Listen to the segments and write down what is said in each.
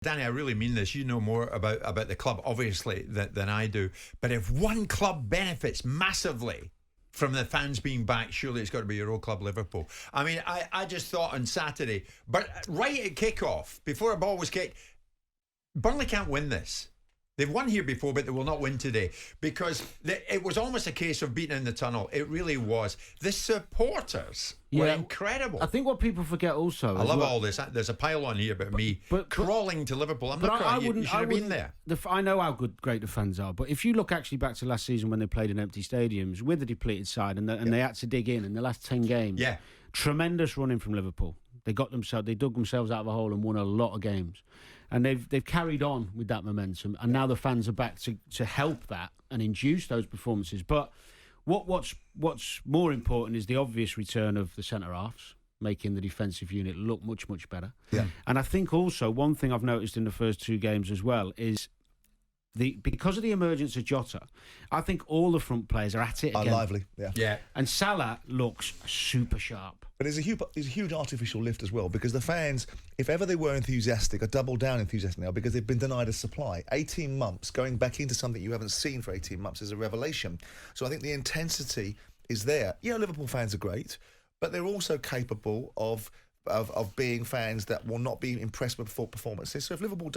Danny, I really mean this. You know more about the club, obviously, than I do. But if one club benefits massively from the fans being back, surely it's got to be your old club, Liverpool. I mean, I just thought on Saturday, but right at kickoff, before a ball was kicked, Burnley can't win this. They've won here before, but they will not win today because it was almost a case of beating in the tunnel. It really was. The supporters were incredible. I think what people forget also... I love all this. There's a pile on here about me crawling to Liverpool. I'm not crawling. You should have been there. I know how great the fans are, but if you look actually back to last season when they played in empty stadiums with a depleted side and they had to dig in the last 10 games, tremendous running from Liverpool. They dug themselves out of a hole and won a lot of games. And they've carried on with that momentum, and now the fans are back to help that and induce those performances. But what's more important is the obvious return of the centre-halves, making the defensive unit look much, much better. Yeah. And I think also one thing I've noticed in the first two games as well is because of the emergence of Jota, I think all the front players are at it again. Lively, yeah. And Salah looks super sharp. But there's a huge artificial lift as well because the fans, if ever they were enthusiastic, are double down enthusiastic now because they've been denied a supply. 18 months, going back into something you haven't seen for 18 months is a revelation. So I think the intensity is there. Yeah, Liverpool fans are great, but they're also capable of being fans that will not be impressed with full performances. So if Liverpool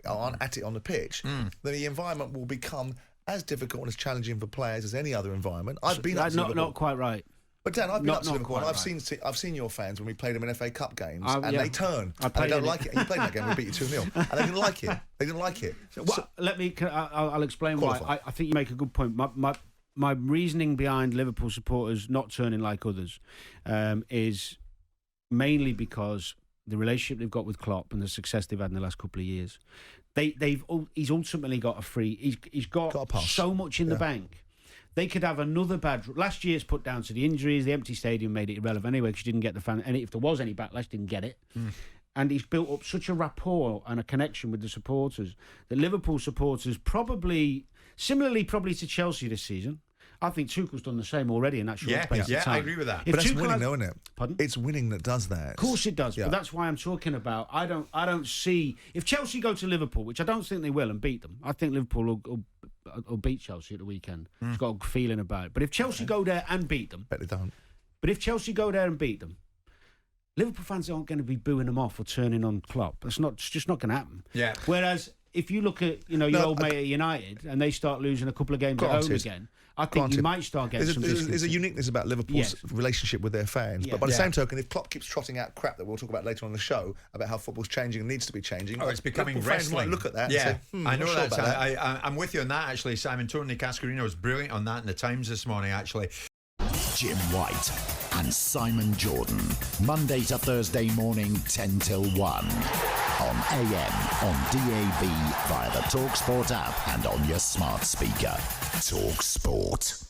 aren't at it on the pitch, then the environment will become as difficult and as challenging for players as any other environment. I've been up to Liverpool. Not quite right. But Dan, I've been up to Liverpool. I've seen your fans when we played them in FA Cup games, and they turn and they don't like it. And you played that game, we beat you 2-0, and they didn't like it. They didn't like it. I'll explain why. I think you make a good point. My reasoning behind Liverpool supporters not turning like others is mainly because the relationship they've got with Klopp and the success they've had in the last couple of years. He's ultimately got he's got so much in the bank. They could have another last year it's put down to the injuries. The empty stadium made it irrelevant anyway because you didn't get the fan. And if there was any backlash, didn't get it. And he's built up such a rapport and a connection with the supporters that Liverpool supporters similarly to Chelsea this season. I think Tuchel's done the same already in that short space of time. Yeah, I agree with that. But that's winning, though, isn't it? Pardon? It's winning that does that. Of course it does, but that's why I'm talking about. I don't see if Chelsea go to Liverpool, which I don't think they will, and beat them. I think Liverpool will beat Chelsea at the weekend. It's got a feeling about it. But if Chelsea go there and beat them, bet they don't. But if Chelsea go there and beat them, Liverpool fans aren't going to be booing them off or turning on Klopp. It's just not going to happen. Yeah. Whereas if you look at your old mate at United and they start losing a couple of games at home again, I think you might start getting some distance. There's a uniqueness about Liverpool's relationship with their fans. But by the same token, if Klopp keeps trotting out crap that we'll talk about later on the show about how football's changing and needs to be changing, it's becoming Liverpool fans wrestling. might look at that and say, I know that. I'm with you on that, actually, Simon. Tony Cascarino was brilliant on that in the Times this morning, actually. Jim White and Simon Jordan, Monday to Thursday morning, 10 till 1. On AM, on DAB, via the talkSPORT app and on your smart speaker. talkSPORT.